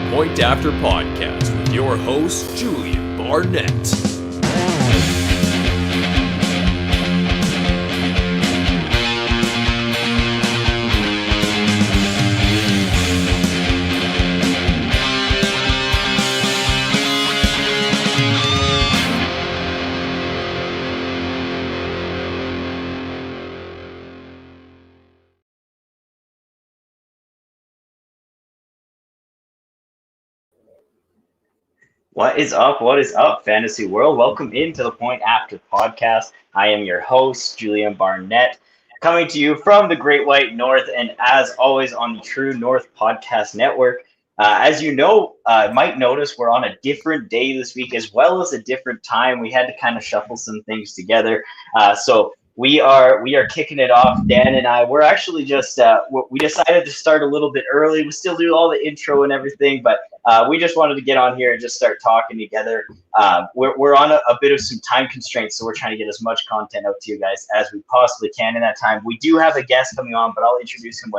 Point After Podcast with your host, Julien Barnett. What is up? What is up, fantasy world? Welcome into the Point After Podcast. I am your host, Julien Barnett, coming to you from the Great White North, and as always on the True North Podcast Network. As you know, might notice we're on a different day this week, as well as a different time. We had to kind of shuffle some things together. So we are kicking it off. Dan and I, we're actually just we decided to start a little bit early. We still do all the intro and everything, but we just wanted to get on here and just start talking together. We're on a bit of some time constraints, so we're trying to get as much content out to you guys as we possibly can in that time. We do have a guest coming on, but I'll introduce him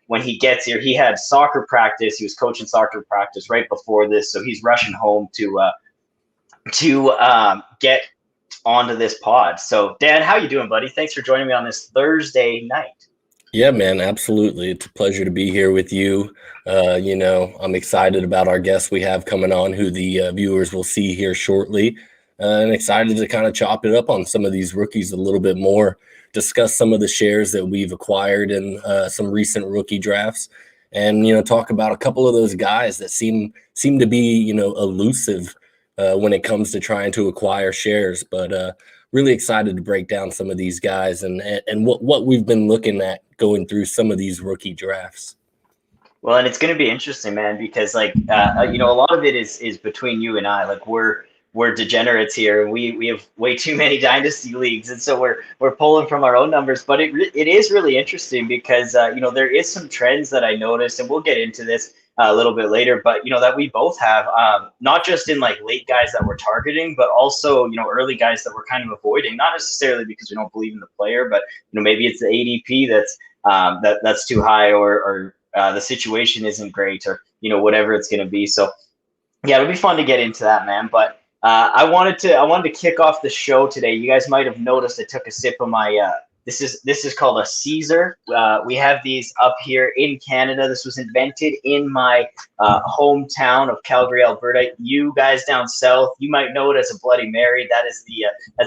when he gets here. He had soccer practice. He was coaching soccer practice right before this, so he's rushing home to get onto this pod. So, Dan, how you doing, buddy? Thanks for joining me on this Thursday night. Yeah, man, absolutely. It's a pleasure to be here with you. I'm excited about our guests we have coming on, who the viewers will see here shortly, and excited to kind of chop it up on some of these rookies a little bit more, discuss some of the shares that we've acquired in some recent rookie drafts, and, talk about a couple of those guys that seem to be, elusive when it comes to trying to acquire shares. But really excited to break down some of these guys and what we've been looking at going through some of these rookie drafts. Well, and it's going to be interesting, man, because a lot of it is between you and I. Like we're degenerates here, and we have way too many dynasty leagues, and so we're pulling from our own numbers. But it is really interesting because there is some trends that I noticed, and we'll get into this a little bit later, but that we both have, not just in like late guys that we're targeting, but also early guys that we're kind of avoiding, not necessarily because we don't believe in the player, but maybe it's the ADP that's too high, or the situation isn't great, or whatever it's going to be. So yeah, it'll be fun to get into that, man. But I wanted to kick off the show today. You guys might have noticed I took a sip of my this is called a Caesar. We have these up here in Canada. This was invented in my hometown of Calgary, Alberta. You guys down south, you might know it as a Bloody Mary. That's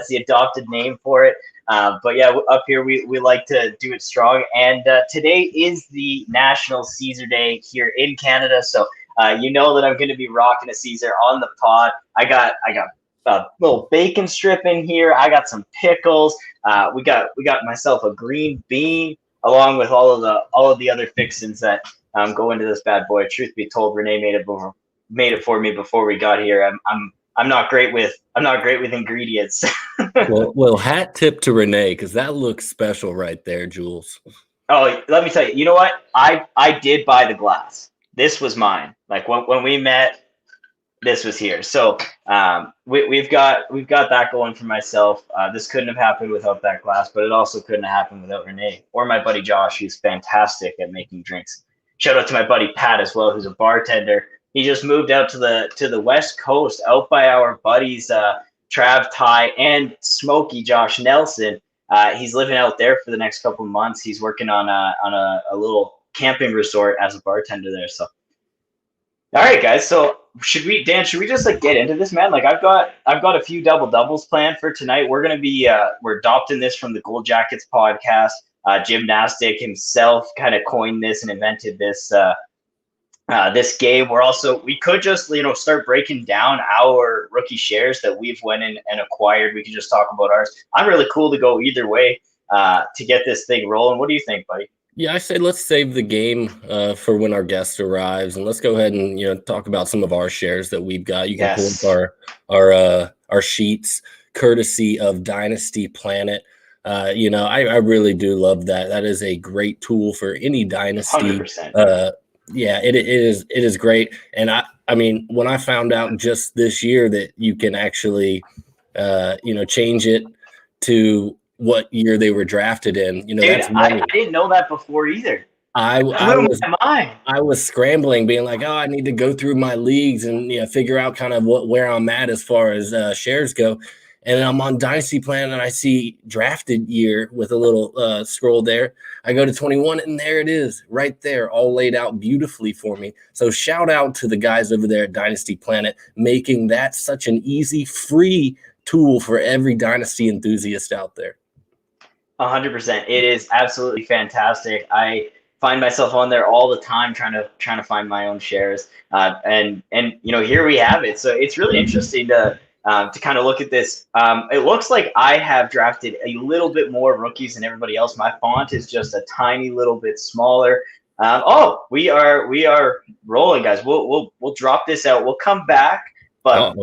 the adopted name for it. But yeah, up here we like to do it strong. And today is the National Caesar Day here in Canada. So that I'm going to be rocking a Caesar on the pod. I got a little bacon strip in here. I got some pickles. We got myself a green bean, along with all of the other fixins that go into this bad boy. Truth be told, Renee made it for me before we got here. I'm not great with ingredients. well, hat tip to Renee, because that looks special right there, Jules. Oh, let me tell you. You know what? I did buy the glass. This was mine. Like when we met, this was here. So we've got that going for myself. This couldn't have happened without that glass, but it also couldn't have happened without Renee or my buddy Josh, who's fantastic at making drinks. Shout out to my buddy Pat as well, who's a bartender. He just moved out to the West Coast, out by our buddies Trav Ty and Smokey Josh Nelson. He's living out there for the next couple of months. He's working on a little camping resort as a bartender there. So all right, guys. So should we just get into this, man? Like I've got a few double doubles planned for tonight. We're gonna be we're adopting this from the Gold Jackets podcast. Gymnastic himself kind of coined this and invented this this game. We could just start breaking down our rookie shares that we've went in and acquired. We could just talk about ours. I'm really cool to go either way to get this thing rolling. What do you think, buddy? Yeah, I say let's save the game for when our guest arrives, and let's go ahead and talk about some of our shares that we've got. You can pull up our sheets, courtesy of Dynasty Planet. I really do love that. That is a great tool for any dynasty. 100%. Yeah, it is great. And I mean, when I found out just this year that you can actually change it to what year they were drafted in. Dude, I didn't know that before either. I Blew was my mind. I was scrambling, being like, oh, I need to go through my leagues and figure out kind of where I'm at as far as shares go. And I'm on Dynasty Plan and I see drafted year with a little scroll there. I go to 21 and there it is right there, all laid out beautifully for me. So shout out to the guys over there at Dynasty Planet, making that such an easy, free tool for every Dynasty enthusiast out there. 100%. It is absolutely fantastic. I find myself on there all the time trying to find my own shares. And here we have it. So it's really interesting to kind of look at this. It looks like I have drafted a little bit more rookies than everybody else. My font is just a tiny little bit smaller. We are rolling, guys. We'll drop this out. We'll come back, but.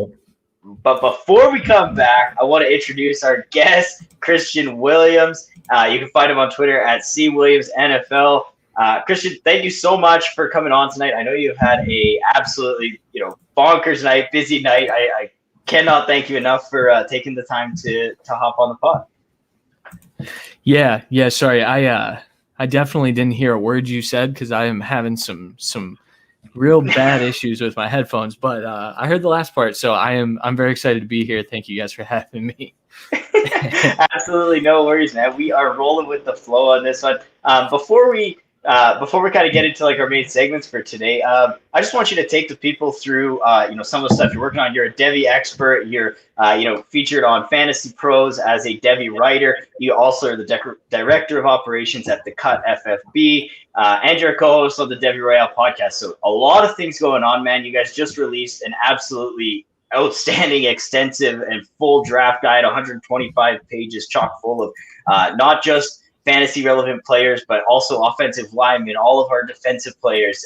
But before we come back, I want to introduce our guest, Christian Willams. You can find him on Twitter at CWilliamsNFL. Christian, thank you so much for coming on tonight. I know you've had a absolutely bonkers night, busy night. I cannot thank you enough for taking the time to hop on the pod. Yeah. Sorry, I definitely didn't hear a word you said because I am having some real bad issues with my headphones, but I heard the last part, so I'm very excited to be here. Thank you guys for having me. Absolutely no worries, man. We are rolling with the flow on this one. Before we kind of get into like our main segments for today, I just want you to take the people through some of the stuff you're working on. You're a Devy expert. You're featured on Fantasy Pros as a Devy writer. You also are the director of operations at the Cut FFB, and you're a co-host of the Devy Royale podcast. So a lot of things going on, man. You guys just released an absolutely outstanding, extensive, and full draft guide, 125 pages, chock full of not just fantasy relevant players, but also offensive linemen, all of our defensive players,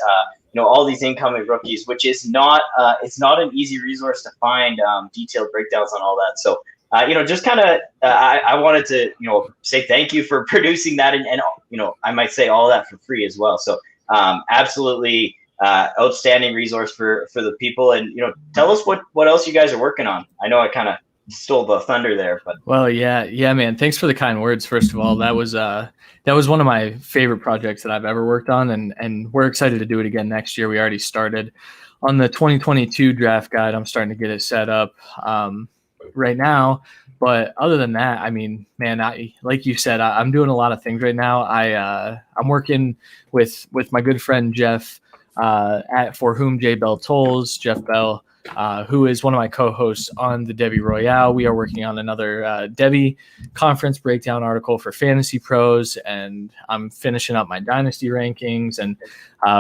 all these incoming rookies, which is not it's not an easy resource to find detailed breakdowns on all that. So just kind of I wanted to say thank you for producing that, and I might say all that for free as well. So absolutely outstanding resource for the people, and tell us what else you guys are working on. I know I kind of stole the thunder there, but well, yeah, man. Thanks for the kind words. First of all, that was one of my favorite projects that I've ever worked on, and we're excited to do it again next year. We already started on the 2022 draft guide. I'm starting to get it set up right now. But other than that, I mean, man, like you said, I'm doing a lot of things right now. I'm working with my good friend Jeff for whom J Bell tolls, Jeff Bell, who is one of my co-hosts on the Devy Royale. We are working on another Devy conference breakdown article for Fantasy Pros, and I'm finishing up my Dynasty rankings, and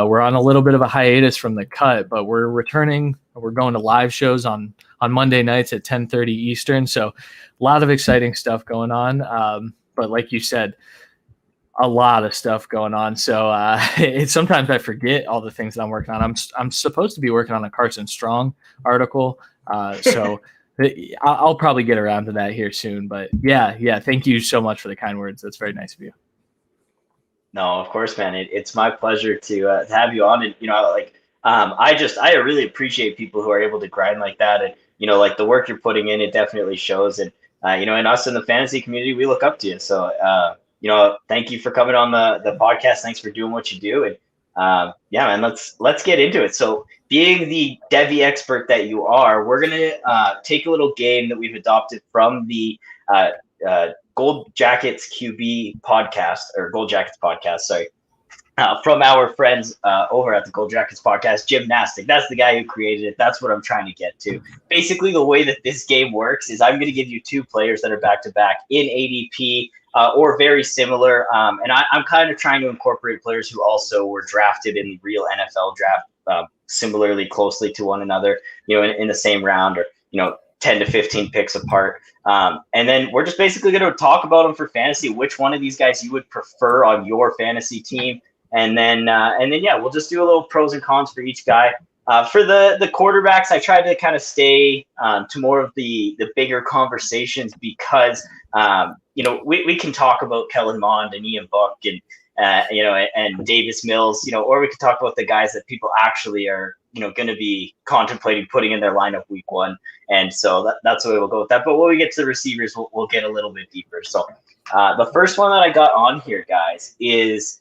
we're on a little bit of a hiatus from the Cut, but we're returning. We're going to live shows on Monday nights at 10:30 Eastern, so a lot of exciting stuff going on. But like you said, a lot of stuff going on. So sometimes I forget all the things that I'm working on. I'm supposed to be working on a Carson Strong article. So I'll probably get around to that here soon. But yeah. Thank you so much for the kind words. That's very nice of you. No, of course, man. It's my pleasure to have you on. And I really appreciate people who are able to grind like that. And like the work you're putting in, it definitely shows. And and us in the fantasy community, we look up to you. So thank you for coming on the podcast. Thanks for doing what you do. And man, let's get into it. So being the Devy expert that you are, we're going to take a little game that we've adopted from the Gold Jackets QB podcast, or Gold Jackets podcast, sorry, from our friends over at the Gold Jackets podcast, Gymnastic. That's the guy who created it. That's what I'm trying to get to. Basically, the way that this game works is I'm going to give you two players that are back-to-back in ADP, or very similar. And I'm kind of trying to incorporate players who also were drafted in the real NFL draft similarly closely to one another, in the same round, or, 10 to 15 picks apart. And then we're just basically going to talk about them for fantasy, which one of these guys you would prefer on your fantasy team. And then, we'll just do a little pros and cons for each guy. For the quarterbacks, I tried to kind of stay to more of the bigger conversations because, we can talk about Kellen Mond and Ian Buck and, and Davis Mills, or we could talk about the guys that people actually are, going to be contemplating putting in their lineup week one. And so that's the way we'll go with that. But when we get to the receivers, we'll get a little bit deeper. So the first one that I got on here, guys, is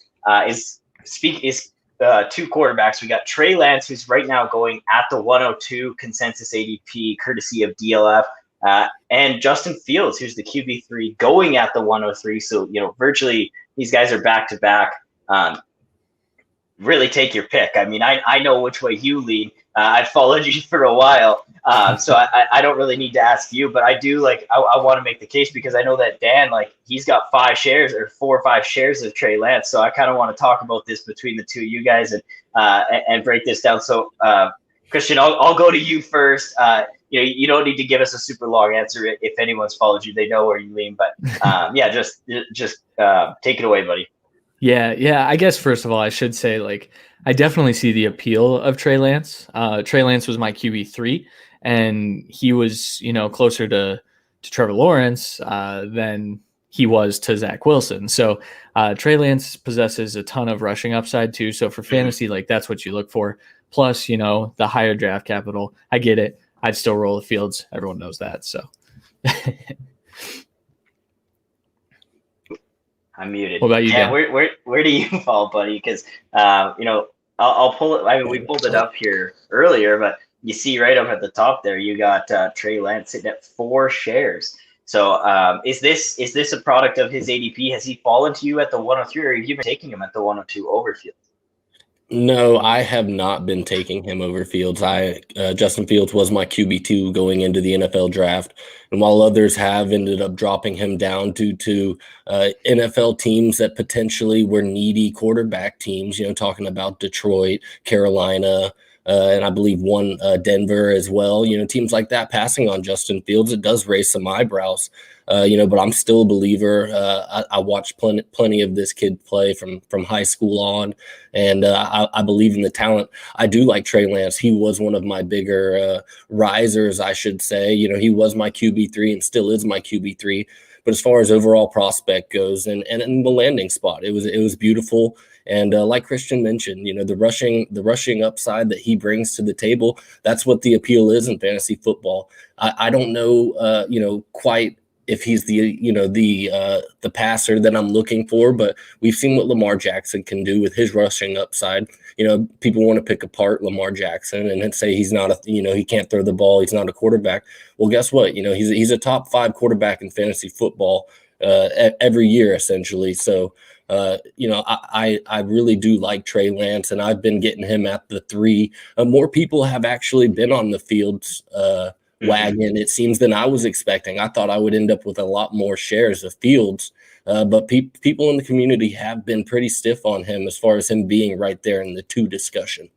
two quarterbacks. We got Trey Lance, who's right now going at the 102 consensus ADP, courtesy of DLF, and Justin Fields, who's the QB3, going at the 103. So, virtually these guys are back to back. Really take your pick. I mean, I know which way you lean. I've followed you for a while, so I don't really need to ask you, but I do I want to make the case because I know that Dan, he's got 4 or 5 shares of Trey Lance. So I kind of want to talk about this between the two of you guys and break this down. So Christian, I'll go to you first. You don't need to give us a super long answer. If anyone's followed you, they know where you lean, but just take it away, buddy. Yeah. I guess first of all, I should say I definitely see the appeal of Trey Lance. Trey Lance was my QB3, and he was closer to Trevor Lawrence than he was to Zach Wilson. So Trey Lance possesses a ton of rushing upside too. So for fantasy, that's what you look for. Plus, the higher draft capital. I get it. I'd still roll the Fields. Everyone knows that. So. I'm muted. What about you, Dan? Where do you fall, buddy? Because I'll pull it. I mean, we pulled it up here earlier, but you see right up at the top there, you got Trey Lance sitting at 4 shares. So is this a product of his ADP? Has he fallen to you at the 103, or have you been taking him at the 102 over Fields? No, I have not been taking him over Fields. Justin Fields was my QB2 going into the NFL draft. And while others have ended up dropping him down due to NFL teams that potentially were needy quarterback teams, talking about Detroit, Carolina, and I believe one Denver as well, teams like that passing on Justin Fields, it does raise some eyebrows. But I'm still a believer. I watched plenty of this kid play from high school on, and I believe in the talent. I do like Trey Lance. He was one of my bigger risers, I should say. He was my QB3 and still is my QB3. But as far as overall prospect goes, and in the landing spot, it was beautiful. And like Christian mentioned, the rushing upside that he brings to the table, that's what the appeal is in fantasy football. I don't know, quite if he's the passer that I'm looking for, but we've seen what Lamar Jackson can do with his rushing upside. People want to pick apart Lamar Jackson and say he's not he can't throw the ball, he's not a quarterback. Well, guess what? He's a top 5 quarterback in fantasy football every year essentially. So I really do like Trey Lance, and I've been getting him at the 3. More people have actually been on the Fields wagon, it seems, than I was expecting. I thought I would end up with a lot more shares of Fields, but people in the community have been pretty stiff on him as far as him being right there in the 2 discussion.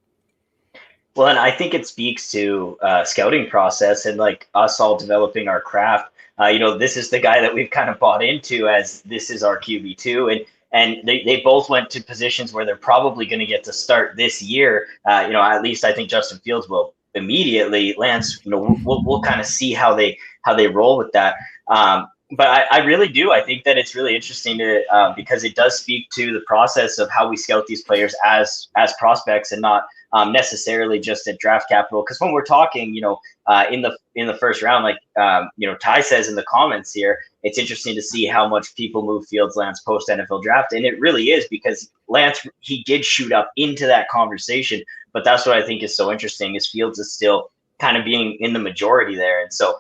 Well, and I think it speaks to scouting process and us all developing our craft. This is the guy that we've kind of bought into as this is our QB2, and they both went to positions where they're probably going to get to start this year. At least I think Justin Fields will immediately. Lance, we'll kind of see how they roll with that. But I really do. I think that it's really interesting to because it does speak to the process of how we scout these players as prospects and not necessarily just at draft capital. Because when we're talking, in the first round, Ty says in the comments here, it's interesting to see how much people move Fields, Lance post NFL draft, and it really is because Lance, he did shoot up into that conversation. But that's what I think is so interesting is Fields is still kind of being in the majority there, and so.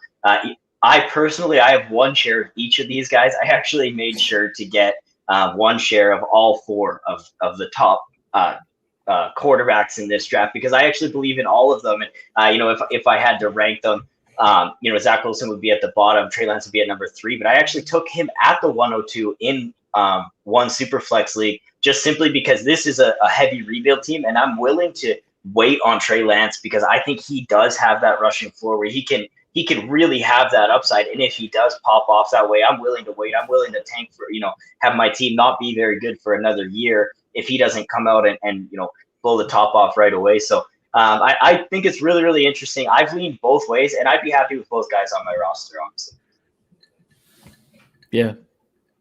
I personally, I have 1 share of each of these guys. I actually made sure to get 1 share of all 4 of the top quarterbacks in this draft because I actually believe in all of them. And if I had to rank them, Zach Wilson would be at the bottom, Trey Lance would be at number 3. But I actually took him at the 102 in 1 Superflex league just simply because this is a heavy rebuild team, and I'm willing to wait on Trey Lance because I think he does have that rushing floor where he can really have that upside. And if he does pop off that way, I'm willing to wait. I'm willing to tank for, have my team not be very good for another year if he doesn't come out and blow the top off right away. So I think it's really, really interesting. I've leaned both ways, and I'd be happy with both guys on my roster, honestly.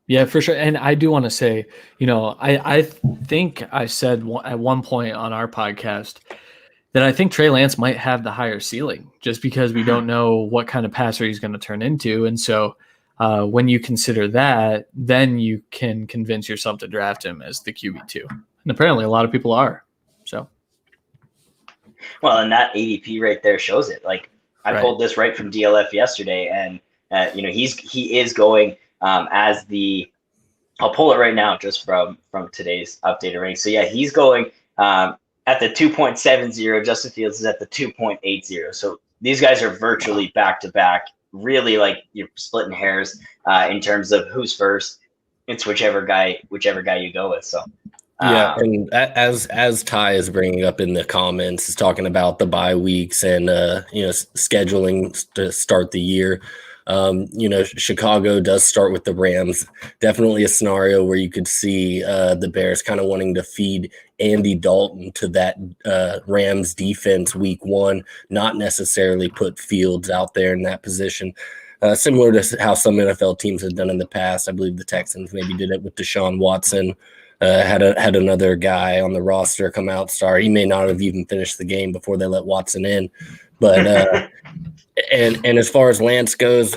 Yeah, for sure. And I do want to say, I think I said at one point on our podcast that I think Trey Lance might have the higher ceiling just because we don't know what kind of passer he's going to turn into. And so when you consider that, then you can convince yourself to draft him as the QB2. And apparently a lot of people are. So. Well, and that ADP right there shows it. Like I pulled this right from DLF yesterday, and he is going as the. I'll pull it right now just from today's updated rank. So yeah, he's going at the 2.70. Justin Fields is at the 2.80. So these guys are virtually back to back. Really, like you're splitting hairs in terms of who's first. It's whichever guy you go with. So. Yeah, and as Ty is bringing up in the comments, is talking about the bye weeks and scheduling to start the year. Chicago does start with the Rams. Definitely a scenario where you could see the Bears kind of wanting to feed Andy Dalton to that Rams defense week 1, not necessarily put Fields out there in that position. Similar to how some NFL teams have done in the past. I believe the Texans maybe did it with Deshaun Watson. Had another guy on the roster come out start. He may not have even finished the game before they let Watson in, but and as far as Lance goes,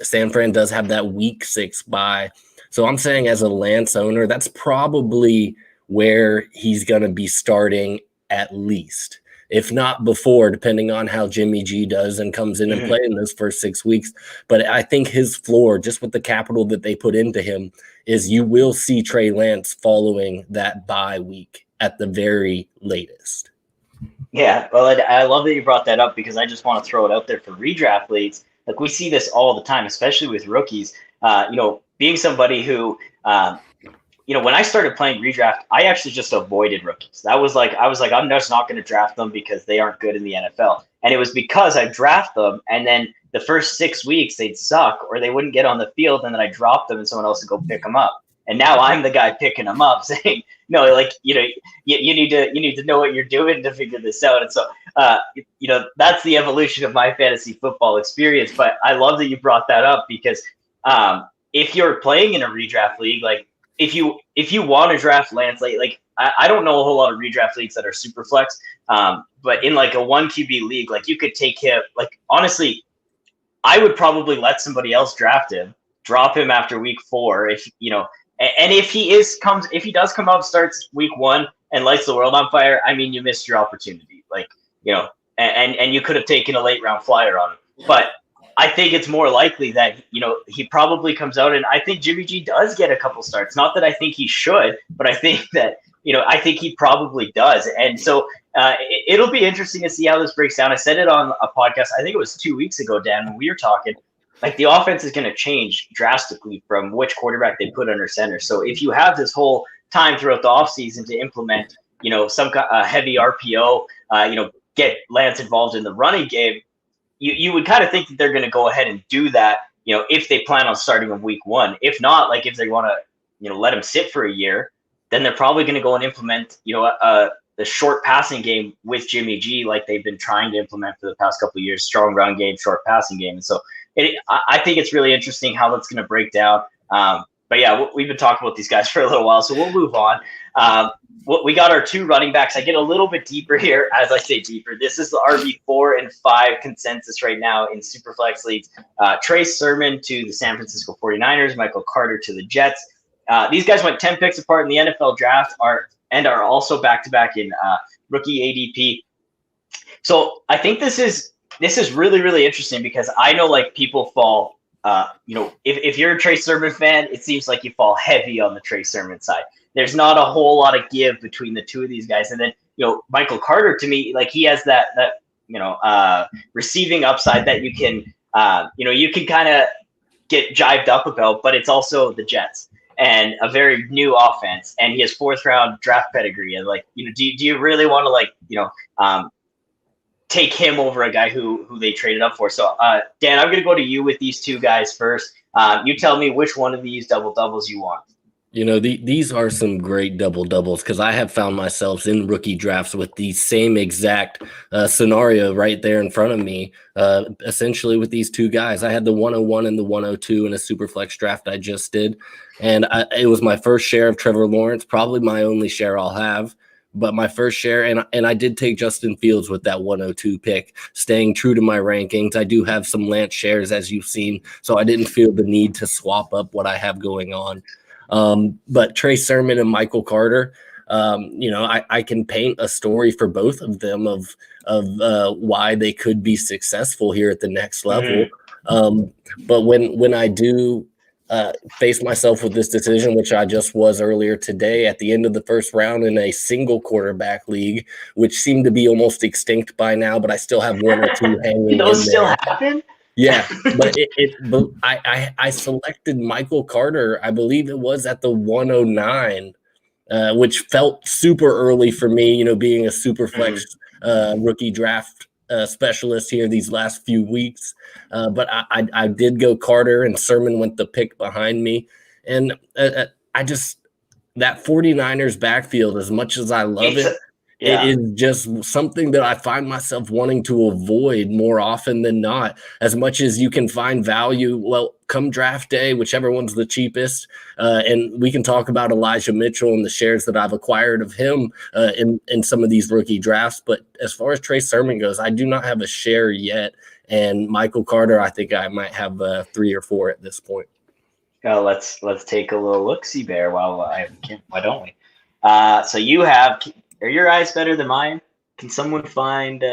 San Fran does have that week 6 bye. So I'm saying as a Lance owner, that's probably where he's going to be starting at least, if not before, depending on how Jimmy G does and comes in and play in those first 6 weeks. But I think his floor, just with the capital that they put into him, is you will see Trey Lance following that bye week at the very latest. Yeah, well, I love that you brought that up because I just want to throw it out there for redraft leagues. Like we see this all the time, especially with rookies. Being somebody who, when I started playing redraft, I actually just avoided rookies. I was like, I'm just not going to draft them because they aren't good in the NFL. And it was because I draft them, and then the first 6 weeks they'd suck or they wouldn't get on the field, and then I dropped them and someone else would go pick them up. And now I'm the guy picking them up, saying, no, like you need to know what you're doing to figure this out. And so, that's the evolution of my fantasy football experience. But I love that you brought that up because if you're playing in a redraft league, like if you want to draft Lance, like I don't know a whole lot of redraft leagues that are super flex, but in like a 1 QB league, like you could take him. Like honestly, I would probably let somebody else draft him, drop him after week 4 and if he does come out, starts week 1 and lights the world on fire, I mean, you missed your opportunity. Like, and you could have taken a late round flyer on him. But I think it's more likely that, he probably comes out, and I think Jimmy G does get a couple starts. Not that I think he should, but I think that, I think he probably does. And so it'll be interesting to see how this breaks down. I said it on a podcast, I think it was 2 weeks ago, Dan, when we were talking. Like the offense is going to change drastically from which quarterback they put under center. So if you have this whole time throughout the offseason to implement, some heavy RPO, get Lance involved in the running game, you would kind of think that they're going to go ahead and do that, if they plan on starting in week 1. If not, like if they want to, let him sit for a year, then they're probably going to go and implement, the short passing game with Jimmy G, like they've been trying to implement for the past couple of years, strong run game, short passing game. And so I think it's really interesting how that's going to break down. But yeah, we've been talking about these guys for a little while, so we'll move on. We got our 2 running backs. I get a little bit deeper here. As I say deeper, this is the RB4 and 5 consensus right now in Superflex leagues. Trey Sermon to the San Francisco 49ers, Michael Carter to the Jets. These guys went 10 picks apart in the NFL draft are also back-to-back in rookie ADP. So I think this is really, really interesting because I know like people fall, if you're a Trey Sermon fan, it seems like you fall heavy on the Trey Sermon side. There's not a whole lot of give between the two of these guys. And then, Michael Carter, to me, like he has that receiving upside that you can, you can kind of get jived up about, but it's also the Jets and a very new offense. And he has 4th round draft pedigree. And like, do you really want to take him over a guy who they traded up for? So, Dan, I'm going to go to you with these 2 guys first. You tell me which one of these double doubles you want. These are some great double doubles because I have found myself in rookie drafts with the same exact scenario right there in front of me. Essentially with these 2 guys, I had the 101 and the 102 in a super flex draft I just did. And it was my first share of Trevor Lawrence, probably my only share I'll have. But my first share, and I did take Justin Fields with that 102 pick, staying true to my rankings. I do have some Lance shares, as you've seen, so I didn't feel the need to swap up what I have going on. But Trey Sermon and Michael Carter, I can paint a story for both of them of why they could be successful here at the next level. But when I do face myself with this decision, which I just was earlier today at the end of the first round in a single quarterback league, which seemed to be almost extinct by now, but I still have one or two hanging Those in still there. happen? Yeah, but but I selected Michael Carter, I believe it was at the 109, which felt super early for me, being a super flex rookie draft specialist here these last few weeks. But I did go Carter, and Sermon went the pick behind me. And I just, that 49ers backfield, as much as I love it, it is just something that I find myself wanting to avoid more often than not. As much as you can find value, well, come draft day, whichever one's the cheapest, and we can talk about Elijah Mitchell and the shares that I've acquired of him in some of these rookie drafts. But as far as Trey Sermon goes, I do not have a share yet. And Michael Carter, I think I might have 3 or 4 at this point. Let's take a little look-see, Bear. Why don't we? So you have. Are your eyes better than mine? Can someone find?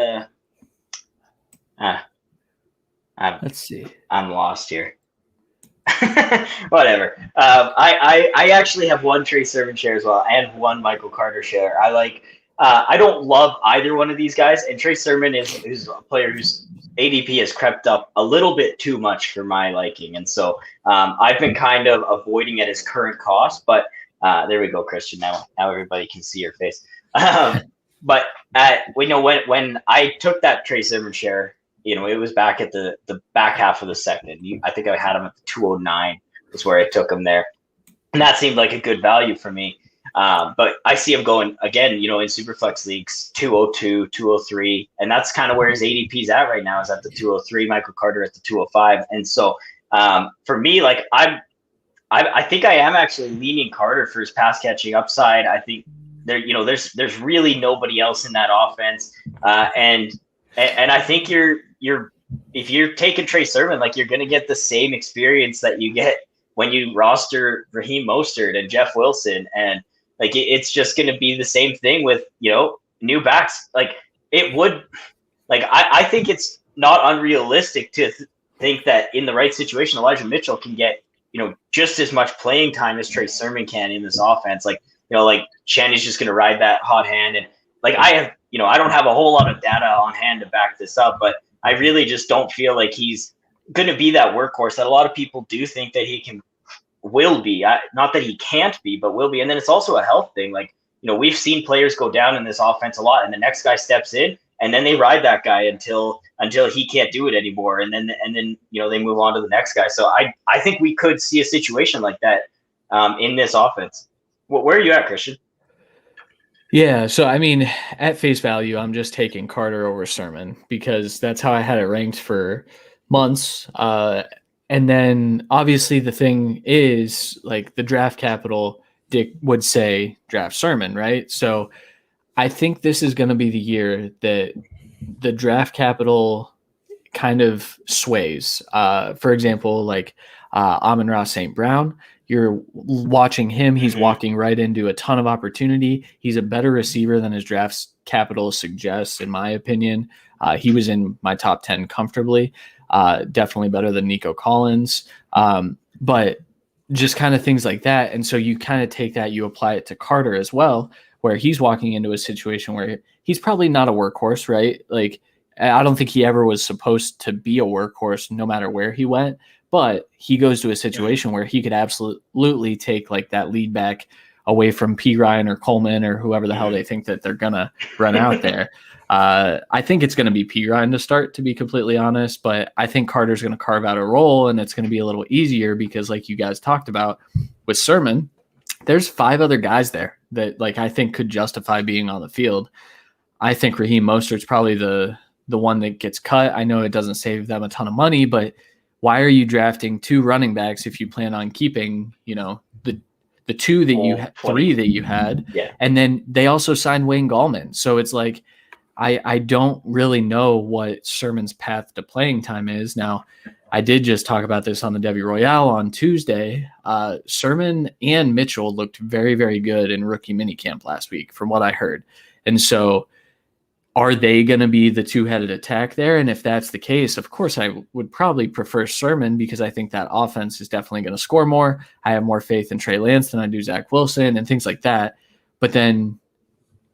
Let's see. I'm lost here. Whatever. I actually have one Trey Sermon share as well, and one Michael Carter share. I don't love either one of these guys, and Trey Sermon is a player whose ADP has crept up a little bit too much for my liking, and so I've been kind of avoiding at his current cost. But there we go, Christian. Now everybody can see your face. But when I took that Trey Sermon share, it was back at the back half of the second. I think I had him at the 209 is where I took him there, and that seemed like a good value for me. But I see him going again, in Superflex leagues, 202, 203, and that's kind of where his ADP is at right now. Is at the 203. Michael Carter at the 205, and so for me, like I think I am actually leaning Carter for his pass catching upside. I think there's really nobody else in that offense, and I think if you're taking Trey Sermon, like you're going to get the same experience that you get when you roster Raheem Mostert and Jeff Wilson, and like it's just going to be the same thing with new backs. Like it would, like I think it's not unrealistic to think that in the right situation, Elijah Mitchell can get just as much playing time as Trey Sermon can in this offense. Like Shanny's just going to ride that hot hand. And like I don't have a whole lot of data on hand to back this up, but I really just don't feel like he's going to be that workhorse that a lot of people do think that he will be. Not that he can't be, but will be. And then it's also a health thing. Like, we've seen players go down in this offense a lot, and the next guy steps in, and then they ride that guy until he can't do it anymore. And then they move on to the next guy. So I think we could see a situation like that in this offense. Where are you at, Christian? Yeah, so I mean, at face value, I'm just taking Carter over Sermon because that's how I had it ranked for months. And then obviously the thing is, like, the draft capital would say draft Sermon, right? So I think this is going to be the year that the draft capital kind of sways. For example, like Amon-Ra St. Brown. You're watching him. He's walking right into a ton of opportunity. He's a better receiver than his draft capital suggests, in my opinion. He was in my top 10 comfortably. Definitely better than Nico Collins. But just kind of things like that. And so you kind of take that, you apply it to Carter as well, where he's walking into a situation where he's probably not a workhorse, right? Like, I don't think he ever was supposed to be a workhorse no matter where he went. But he goes to a situation where he could absolutely take like that lead back away from P. Ryan or Coleman or whoever the hell they think that they're going to run out there. I think it's going to be P. Ryan to start, to be completely honest. But I think Carter's going to carve out a role, and it's going to be a little easier because, like you guys talked about with Sermon, there's 5 other guys there that like I think could justify being on the field. I think Raheem Mostert's probably the one that gets cut. I know it doesn't save them a ton of money, but why are you drafting 2 running backs if you plan on keeping, the 2 that you had, 3 that you had? Yeah. And then they also signed Wayne Gallman. So it's like, I don't really know what Sermon's path to playing time is. Now, I did just talk about this on the Debbie Royale on Tuesday. Sermon and Mitchell looked very, very good in rookie minicamp last week, from what I heard. And so are they going to be the two-headed attack there? And if that's the case, of course, I would probably prefer Sermon because I think that offense is definitely going to score more. I have more faith in Trey Lance than I do Zach Wilson and things like that. But then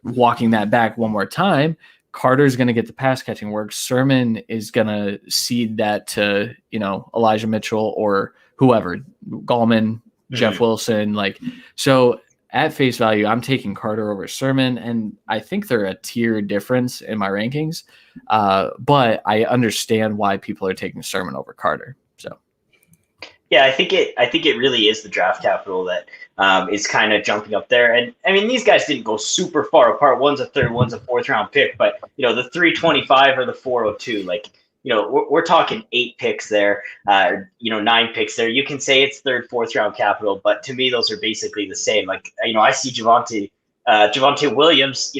walking that back one more time, Carter's going to get the pass catching work. Sermon is going to cede that to, Elijah Mitchell or whoever, Gallman, Jeff Wilson. So at face value, I'm taking Carter over Sermon, and I think they're a tier difference in my rankings. But I understand why people are taking Sermon over Carter. So, yeah, I think it really is the draft capital that is kind of jumping up there. And I mean, these guys didn't go super far apart. One's a third, one's a fourth round pick, but the 325 or the 402, we're talking 8 picks there, 9 picks there. You can say it's third, fourth round capital, but to me, those are basically the same. I see Javonte Williams,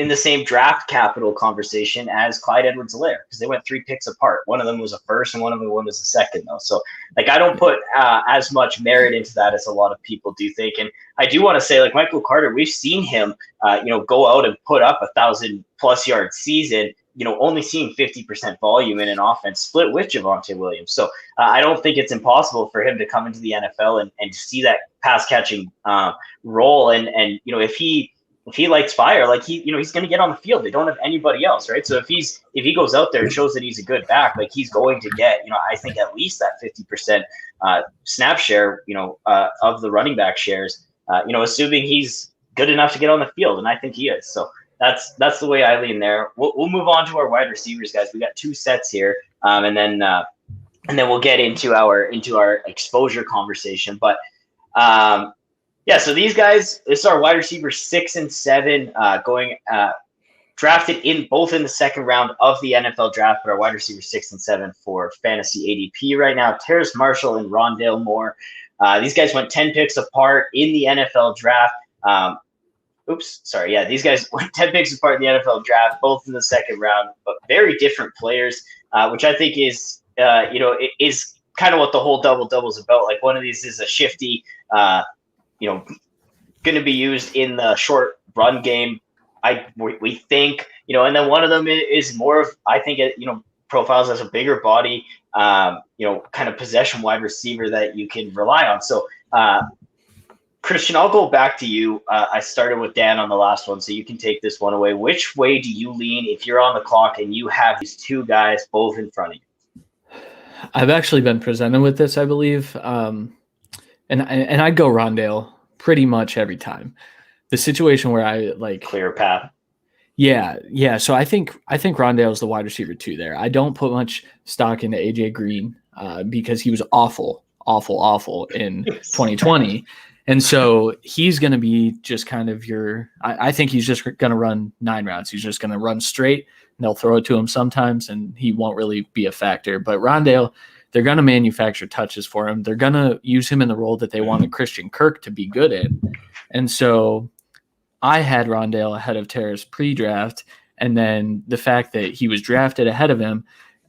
in the same draft capital conversation as Clyde Edwards-Helaire, because they went 3 picks apart. One of them was a first and one of them was a second, though. So I don't put as much merit into that as a lot of people do think. And I do want to say, Michael Carter, we've seen him, go out and put up 1,000+ yard season, only seeing 50% volume in an offense split with Javonte Williams. So I don't think it's impossible for him to come into the NFL and see that pass catching role. And if he lights fire, he's going to get on the field. They don't have anybody else, right? So if he goes out there and shows that he's a good back, he's going to get, I think at least that 50% snap share, of the running back shares, assuming he's good enough to get on the field. And I think he is. So that's the way I lean there. We'll move on to our wide receivers, guys. We got 2 sets here, and then we'll get into our exposure conversation. But so these guys, this is our wide receivers 6 and 7, going drafted in the second round of the NFL draft. But our wide receivers 6 and 7 for fantasy ADP right now: Terrace Marshall and Rondale Moore. These guys went 10 picks apart in the NFL draft. These guys went 10 picks apart in the NFL draft, both in the second round, but very different players, which I think is kind of what the whole double-double is about. One of these is a shifty, going to be used in the short run game. We think, and then one of them is more of, I think, profiles as a bigger body, kind of possession wide receiver that you can rely on. So, Christian, I'll go back to you. I started with Dan on the last one, so you can take this one away. Which way do you lean if you're on the clock and you have these 2 guys both in front of you? I've actually been presented with this, I believe. And I'd go Rondale pretty much every time. The situation where I clear path. Yeah. So I think Rondale is the wide receiver 2 there. I don't put much stock into AJ Green because he was awful in 2020. And so he's going to be just kind of I think he's just going to run 9 routes. He's just going to run straight, and they'll throw it to him sometimes, and he won't really be a factor. But Rondale, they're going to manufacture touches for him. They're going to use him in the role that they wanted Christian Kirk to be good in. And so I had Rondale ahead of Terrace pre-draft, and then the fact that he was drafted ahead of him,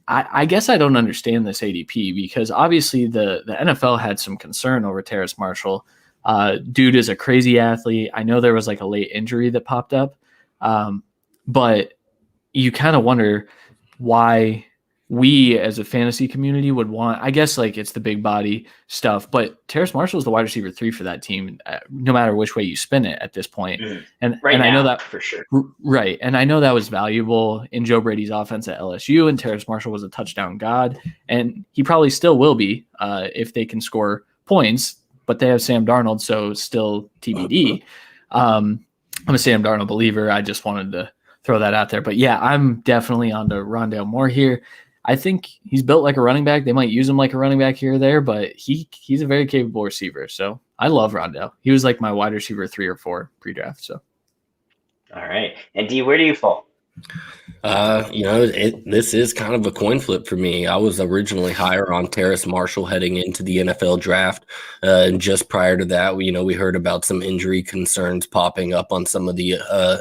I guess I don't understand this ADP, because obviously the NFL had some concern over Terrace Marshall. Dude is a crazy athlete. I know there was a late injury that popped up, but you kind of wonder why we as a fantasy community would want, I guess it's the big body stuff, but Terrace Marshall is the wide receiver 3 for that team, no matter which way you spin it at this point. And I know that for sure. Right. And I know that was valuable in Joe Brady's offense at LSU, and Terrace Marshall was a touchdown god, and he probably still will be if they can score points. But they have Sam Darnold, so still TBD. I'm a Sam Darnold believer. I just wanted to throw that out there. But yeah, I'm definitely on to Rondale Moore here. I think he's built like a running back. They might use him like a running back here or there, but he's a very capable receiver. So I love Rondale. He was like my wide receiver 3 or 4 pre-draft. So, all right. And D, where do you fall? This is kind of a coin flip for me. I was originally higher on Terrace Marshall heading into the NFL draft. And just prior to that, we heard about some injury concerns popping up on some of the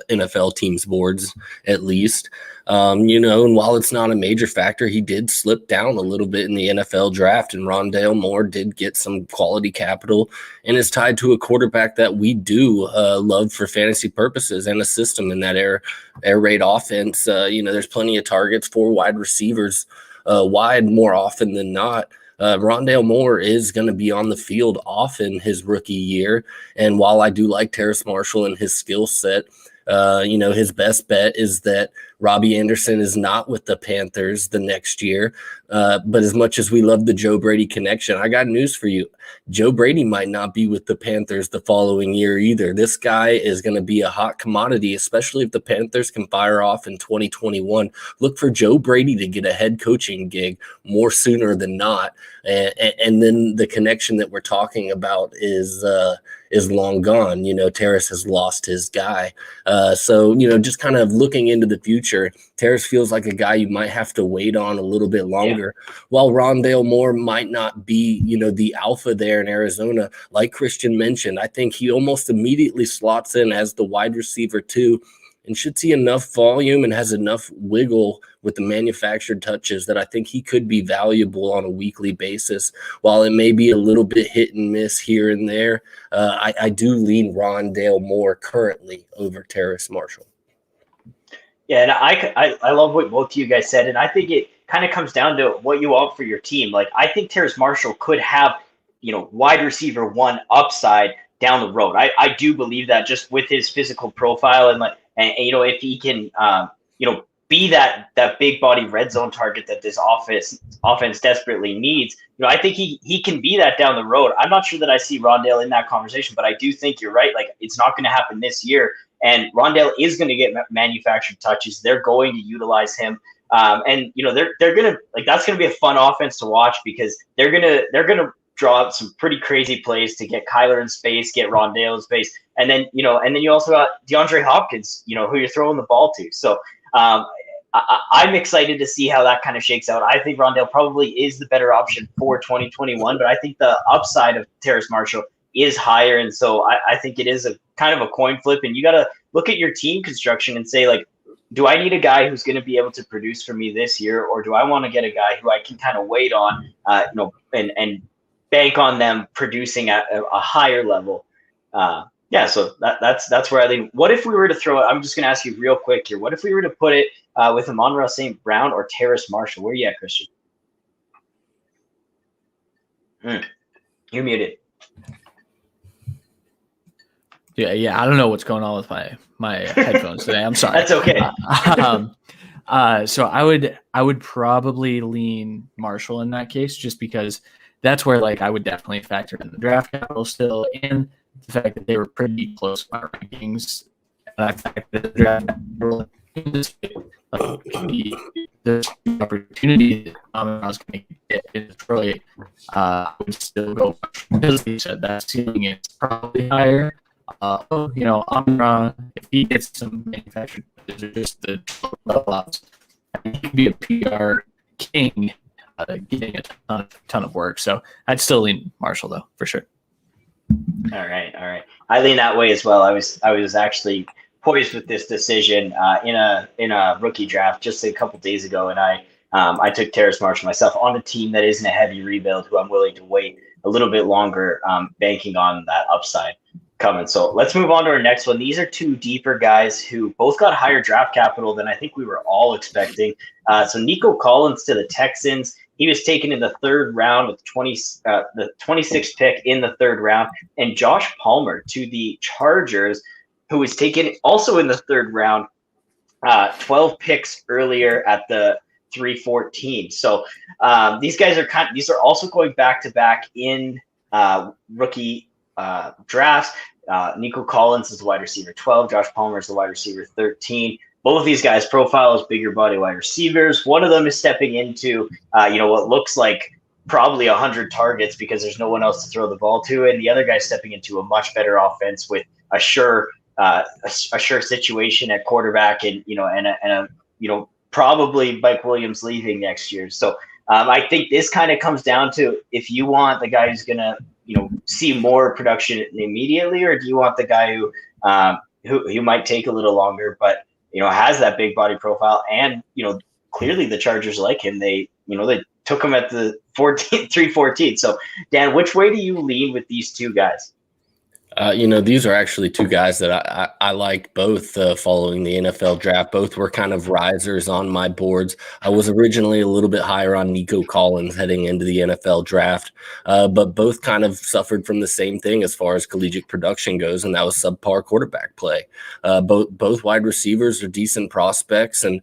NFL teams' boards, at least. And while it's not a major factor, he did slip down a little bit in the NFL draft, and Rondale Moore did get some quality capital and is tied to a quarterback that we do love for fantasy purposes and a system in that air raid offense. There's plenty of targets for wide receivers wide more often than not. Rondale Moore is going to be on the field often his rookie year. And while I do like Terrace Marshall and his skill set, his best bet is that Robbie Anderson is not with the Panthers the next year. But as much as we love the Joe Brady connection, I got news for you. Joe Brady might not be with the Panthers the following year either. This guy is going to be a hot commodity, especially if the Panthers can fire off in 2021. Look for Joe Brady to get a head coaching gig more sooner than not. And then the connection that we're talking about is long gone. Terrace has lost his guy. So just kind of looking into the future, Terrace feels like a guy you might have to wait on a little bit longer. Yeah. While Rondale Moore might not be, the alpha there in Arizona, like Christian mentioned, I think he almost immediately slots in as the wide receiver too, and should see enough volume and has enough wiggle with the manufactured touches that I think he could be valuable on a weekly basis. While it may be a little bit hit and miss here and there, I do lean Rondale Moore currently over Terrace Marshall. Yeah, and I love what both of you guys said, and I think it kind of comes down to what you want for your team. Like, I think Terrace Marshall could have, wide receiver one upside down the road. I do believe that just with his physical profile and if he can, be that big body red zone target that this offense desperately needs, I think he can be that down the road. I'm not sure that I see Rondale in that conversation, but I do think you're right. Like, it's not going to happen this year, and Rondale is going to get manufactured touches. They're going to utilize him. And they're going to, that's going to be a fun offense to watch, because they're going to draw up some pretty crazy plays to get Kyler in space, get Rondale in space. And then you also got DeAndre Hopkins, who you're throwing the ball to. So I'm excited to see how that kind of shakes out. I think Rondale probably is the better option for 2021, but I think the upside of Terrace Marshall is higher. And so I think it is a kind of a coin flip, and you got to look at your team construction and say, like, do I need a guy who's going to be able to produce for me this year, or do I want to get a guy who I can kind of wait on, and bank on them producing at a higher level? So that's where I think. What if we were to throw it? I'm just going to ask you real quick here. What if we were to put it with Amon-Ra St. Brown or Terrace Marshall? Where are you at, Christian? You're muted. Yeah. I don't know what's going on with my headphones today. I'm sorry. That's okay. So I would probably lean Marshall in that case, just because that's where, like, I would definitely factor in the draft capital still, and the fact that they were pretty close to my rankings. And the fact that the draft capital in this the opportunity that I was going to get in Detroit, I would still go, because they said that ceiling is probably higher. Amon-Ra, if he gets some manufactured, just the level ups, he could be a PR king, getting a ton of work. So I'd still lean Marshall, though, for sure. All right. I lean that way as well. I was actually poised with this decision in a rookie draft just a couple days ago, and I took Terrace Marshall myself on a team that isn't a heavy rebuild, who I'm willing to wait a little bit longer, banking on that upside coming. So let's move on to our next one. These are two deeper guys who both got higher draft capital than I think we were all expecting. So Nico Collins to the Texans. He was taken in the third round with the 26th pick in the third round. And Josh Palmer to the Chargers, who was taken also in the third round, 12 picks earlier at the 314. So these guys are also going back to back in rookie drafts. Nico Collins is the wide receiver 12. Josh Palmer is the wide receiver 13. Both of these guys profile as bigger body wide receivers. One of them is stepping into, what looks like probably 100 targets because there's no one else to throw the ball to, and the other guy's stepping into a much better offense with a sure situation at quarterback, and probably Mike Williams leaving next year. So I think this kind of comes down to if you want the guy who's gonna see more production immediately, or do you want the guy who might take a little longer, but has that big body profile, and clearly the Chargers like him. They took him at the 314. So Dan, which way do you lean with these two guys? These are actually two guys that I like both following the NFL draft. Both were kind of risers on my boards. I was originally a little bit higher on Nico Collins heading into the NFL draft, but both kind of suffered from the same thing as far as collegiate production goes, and that was subpar quarterback play. Both wide receivers are decent prospects, and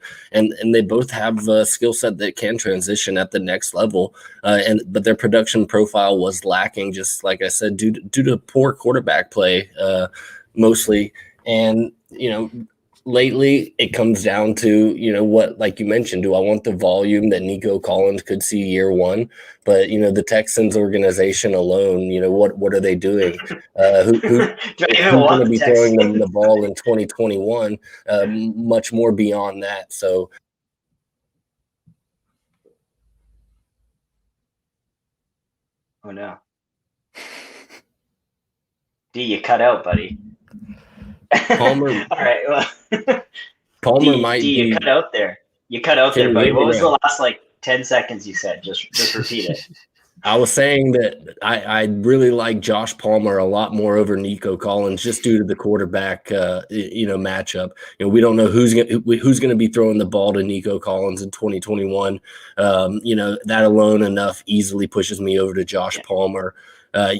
they both have a skill set that can transition at the next level. But their production profile was lacking, just like I said, due to poor quarterback play mostly. And lately it comes down to what, like you mentioned, do I want the volume that Nico Collins could see year one? But the Texans organization alone, what are they doing? Who's going to be throwing them the ball in 2021? Much more beyond that. So oh no. D, you cut out, buddy. Palmer. All right. Well, Palmer might be. You cut out there. You cut out there, buddy. What was the last 10 seconds you said? Just repeat it. I was saying that I really like Josh Palmer a lot more over Nico Collins just due to the quarterback matchup. We don't know who's going to be throwing the ball to Nico Collins in 2021. That alone enough easily pushes me over to Josh Palmer.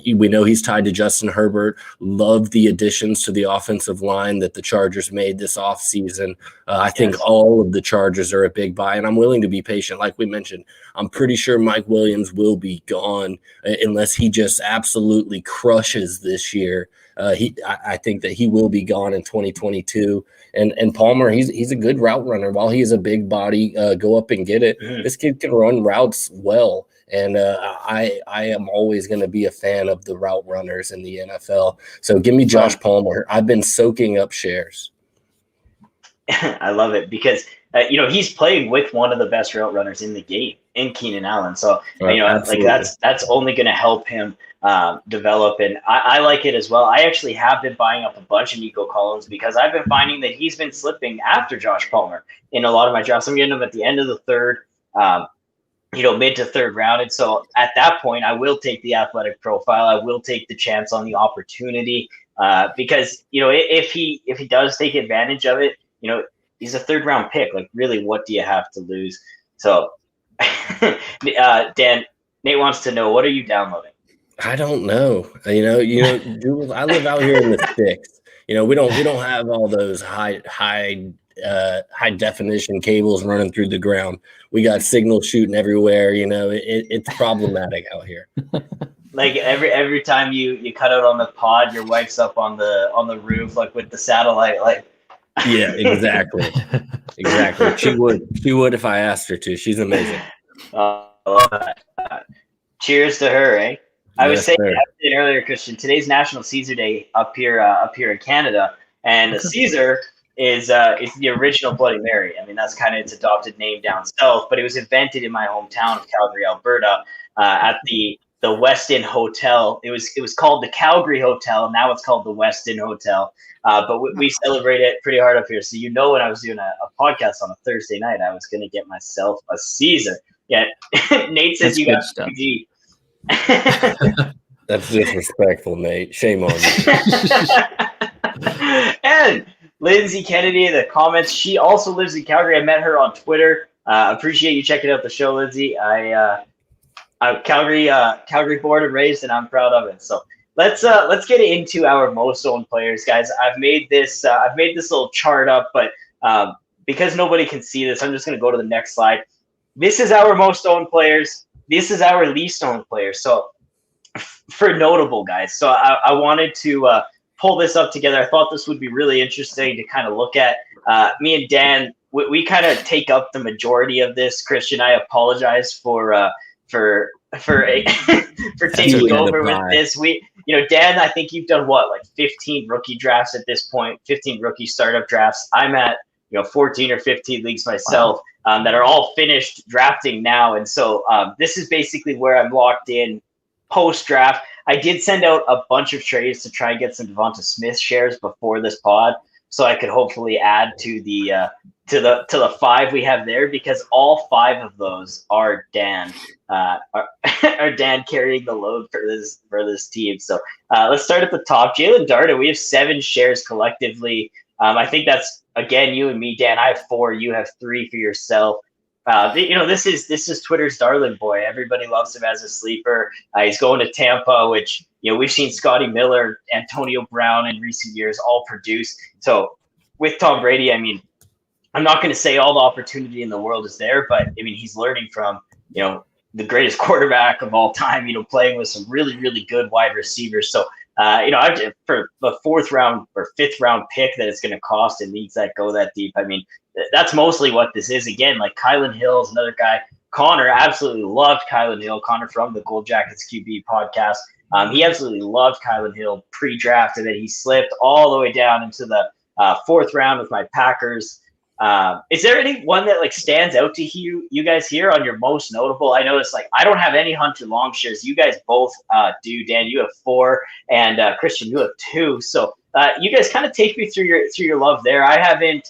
We know he's tied to Justin Herbert. Love the additions to the offensive line that the Chargers made this offseason. I think all of the Chargers are a big buy, and I'm willing to be patient. Like we mentioned, I'm pretty sure Mike Williams will be gone unless he just absolutely crushes this year. I think that he will be gone in 2022. And Palmer, he's a good route runner. While he is a big body, go up and get it. This kid can run routes well. And I am always going to be a fan of the route runners in the NFL. So give me Josh Palmer. I've been soaking up shares. I love it because, he's playing with one of the best route runners in the game in Keenan Allen. So, that's only going to help him develop. And I like it as well. I actually have been buying up a bunch of Nico Collins because I've been finding that he's been slipping after Josh Palmer in a lot of my drafts. I'm getting him at the end of the third, mid to third round. And so at that point, I will take the athletic profile. I will take the chance on the opportunity because, if he does take advantage of it, he's a third round pick. Really, what do you have to lose? So, Dan, Nate wants to know, what are you downloading? I don't know. I live out here in the sticks. We don't have all those high definition cables running through the ground. We got signal shooting everywhere. It's problematic out here. Every time you cut out on the pod, your wife's up on the roof, with the satellite. Yeah, exactly. Exactly. She would if I asked her to. She's amazing. I love that. Cheers to her, eh? I was saying earlier, Christian, today's National Caesar Day up here in Canada, and the Caesar is the original Bloody Mary. I mean, that's kind of its adopted name down south, but it was invented in my hometown of Calgary, Alberta, at the Westin Hotel. It was called the Calgary Hotel. Now it's called the Westin Hotel. But we celebrate it pretty hard up here. So when I was doing a podcast on a Thursday night, I was going to get myself a Caesar. Yeah, Nate says you got stuff. PG. That's disrespectful, Nate. Shame on you. And Lindsay Kennedy in the comments. She also lives in Calgary. I met her on Twitter. Appreciate you checking out the show, Lindsay. I'm Calgary born and raised, and I'm proud of it. So let's get into our most owned players, guys. I've made this little chart up, but because nobody can see this, I'm just going to go to the next slide. This is our most owned players. This is our least owned players. So for notable guys. So I wanted to pull this up together. I thought this would be really interesting to kind of look at. Me and Dan, we kind of take up the majority of this. Christian, I apologize for taking over with this. Dan, I think you've done 15 rookie drafts at this point, 15 rookie startup drafts. I'm at 14 or 15 leagues myself. Wow. That are all finished drafting now. And so this is basically where I'm locked in post-draft. I did send out a bunch of trades to try and get some Devonta Smith shares before this pod. so I could hopefully add to the 5 we have there, because all 5 of those are Dan are Dan carrying the load for this team. So let's start at the top. Jalen Darden, we have 7 shares collectively. I think that's, again, you and me, Dan. I have 4. You have 3 for yourself. This is Twitter's darling boy. Everybody loves him as a sleeper. He's going to Tampa, which, we've seen Scotty Miller, Antonio Brown in recent years all produce. So with Tom Brady, I mean, I'm not going to say all the opportunity in the world is there, but I mean, he's learning from, the greatest quarterback of all time, playing with some really, really good wide receivers. So, for the 4th round or 5th round pick that it's going to cost in leagues that go that deep, I mean, that's mostly what this is. Again, like Kylan Hill is another guy. Connor absolutely loved Kylan Hill. Connor from the Gold Jackets QB podcast. He absolutely loved Kylan Hill pre-draft, and then he slipped all the way down into the 4th round with my Packers. Is there any one that like stands out to you guys here on your most notable? I noticed I don't have any Hunter Long shares. You guys both do. Dan, you have 4, and Christian, you have 2. So you guys kind of take me through your love there. I haven't,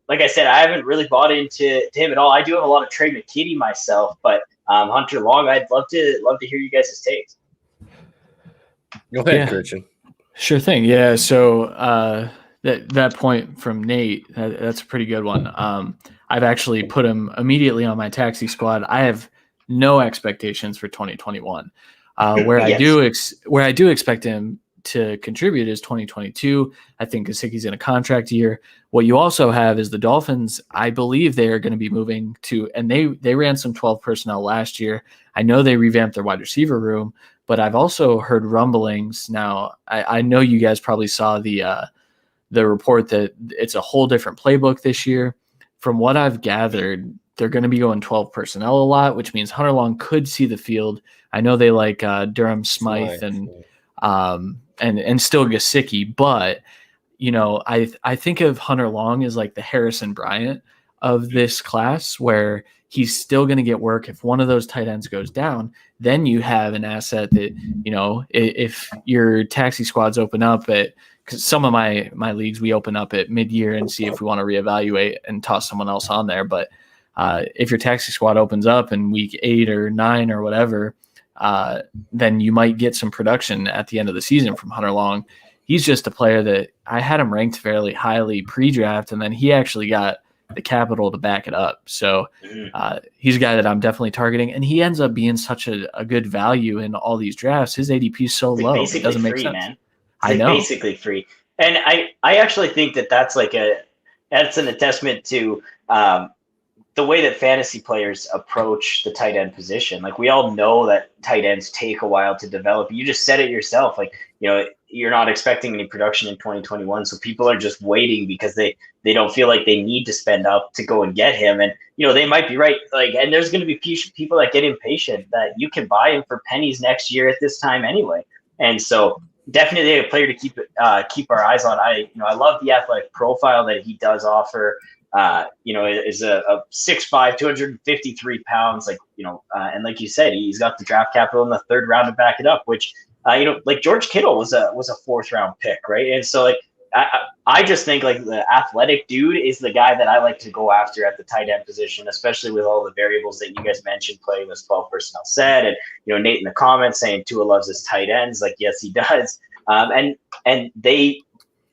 like I said, I haven't really bought into him at all. I do have a lot of Trey McKitty myself, but Hunter Long, I'd love to hear you guys' takes. Go ahead, Christian. Sure thing. Yeah. So that point from Nate, that's a pretty good one. I've actually put him immediately on my taxi squad. I have no expectations for 2021. Where yes. I do expect him to contribute is 2022. I think Gesicki's in a contract year. What you also have is the Dolphins. I believe they are going to be moving to, and they ran some 12 personnel last year. I know they revamped their wide receiver room, but I've also heard rumblings. Now, I know you guys probably saw the report that it's a whole different playbook this year. From what I've gathered, they're going to be going 12 personnel a lot, which means Hunter Long could see the field. I know they like Durham Smythe and still Gesicki, but I think of Hunter Long as like the Harrison Bryant of this class, where he's still going to get work. If one of those tight ends goes down, then you have an asset that, if your taxi squads open up at, because some of my leagues, we open up at mid-year and see if we want to reevaluate and toss someone else on there. But if your taxi squad opens up in week 8 or 9 or whatever, then you might get some production at the end of the season from Hunter Long. He's just a player that I had him ranked fairly highly pre-draft, and then he actually got the capital to back it up. So he's a guy that I'm definitely targeting, and he ends up being such a good value in all these drafts. His ADP is so low, it doesn't make sense. Man. I know, basically free. And I actually think that's an attestment to the way that fantasy players approach the tight end position. Like, we all know that tight ends take a while to develop. You just said it yourself. Like, you're not expecting any production in 2021. So people are just waiting because they don't feel like they need to spend up to go and get him. And, they might be right. Like, and there's going to be people that get impatient that you can buy him for pennies next year at this time anyway. And so definitely a player to keep our eyes on. I love the athletic profile that he does offer. Is a 6'5", 253 pounds, and like you said, he's got the draft capital in the 3rd round to back it up, which, like George Kittle was a 4th round pick, right? And so I just think like the athletic dude is the guy that I like to go after at the tight end position, especially with all the variables that you guys mentioned, playing this 12 personnel set, and Nate in the comments saying Tua loves his tight ends. Like, yes, he does. And they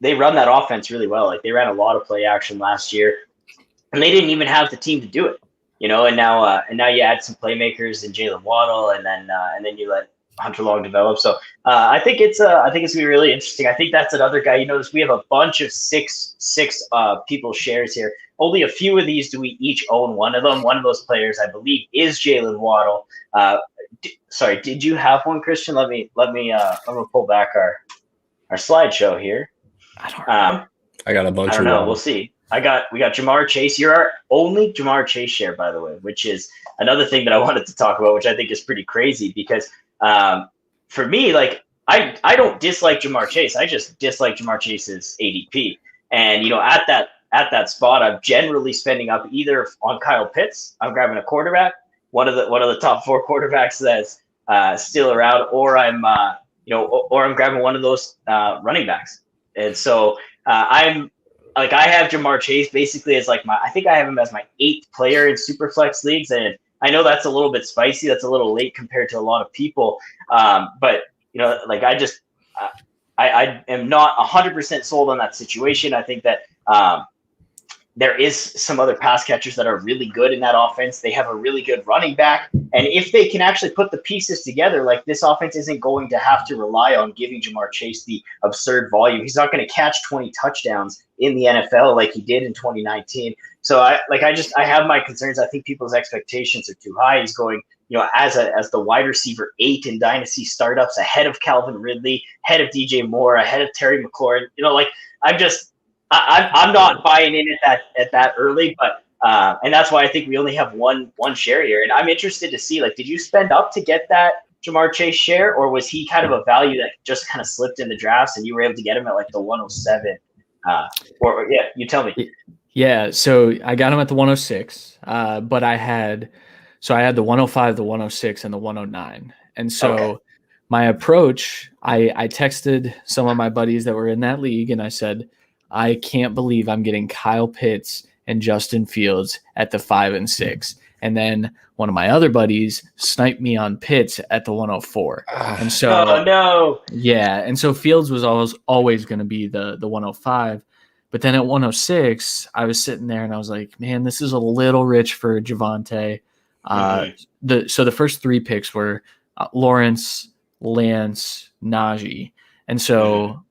run that offense really well. Like, they ran a lot of play action last year, and they didn't even have the team to do it, and now you add some playmakers in Jalen Waddle, and then you let Hunter Long develop. So I think it's gonna be really interesting. I think that's another guy. We have a bunch of six people shares here. Only a few of these do we each own one of them. One of those players, I believe, is Jalen Waddle. Sorry, did you have one, Christian? Let me. I'm gonna pull back our slideshow here. I got a bunch. I don't know. We'll see. We got Jamar Chase. You're our only Jamar Chase share, by the way, which is another thing that I wanted to talk about, which I think is pretty crazy because for me, like, I don't dislike Jamar Chase. I just dislike Jamar Chase's ADP. And, at that spot, I'm generally spending up either on Kyle Pitts. I'm grabbing a quarterback, one of the top 4 quarterbacks that's still around, or I'm grabbing one of those running backs. And so I have Jamar Chase basically as like I think I have him as my 8th player in Superflex leagues, and I know that's a little bit spicy. That's a little late compared to a lot of people. But like I am not 100% sold on that situation. I think that there is some other pass catchers that are really good in that offense. They have a really good running back. And if they can actually put the pieces together, like this offense isn't going to have to rely on giving Jamar Chase the absurd volume. He's not going to catch 20 touchdowns in the NFL like he did in 2019. So I have my concerns. I think people's expectations are too high. He's going, as the wide receiver 8 in dynasty startups, ahead of Calvin Ridley, ahead of DJ Moore, ahead of Terry McLaurin. I'm not buying in at that early, but and that's why I think we only have one share here. And I'm interested to see, like, did you spend up to get that Jamar Chase share, or was he kind of a value that just kind of slipped in the drafts and you were able to get him at like the 107? You tell me. Yeah, so I got him at the 106, but I had the 105, the 106, and the 109. And so my approach, I texted some of my buddies that were in that league, and I said, I can't believe I'm getting Kyle Pitts and Justin Fields at the 5 and 6. And then one of my other buddies sniped me on Pitts at the 104. And so, oh no, yeah. And so Fields was always going to be the 105. But then at 106, I was sitting there and I was like, man, this is a little rich for Javonte. So the first 3 picks were Lawrence, Lance, Najee. And so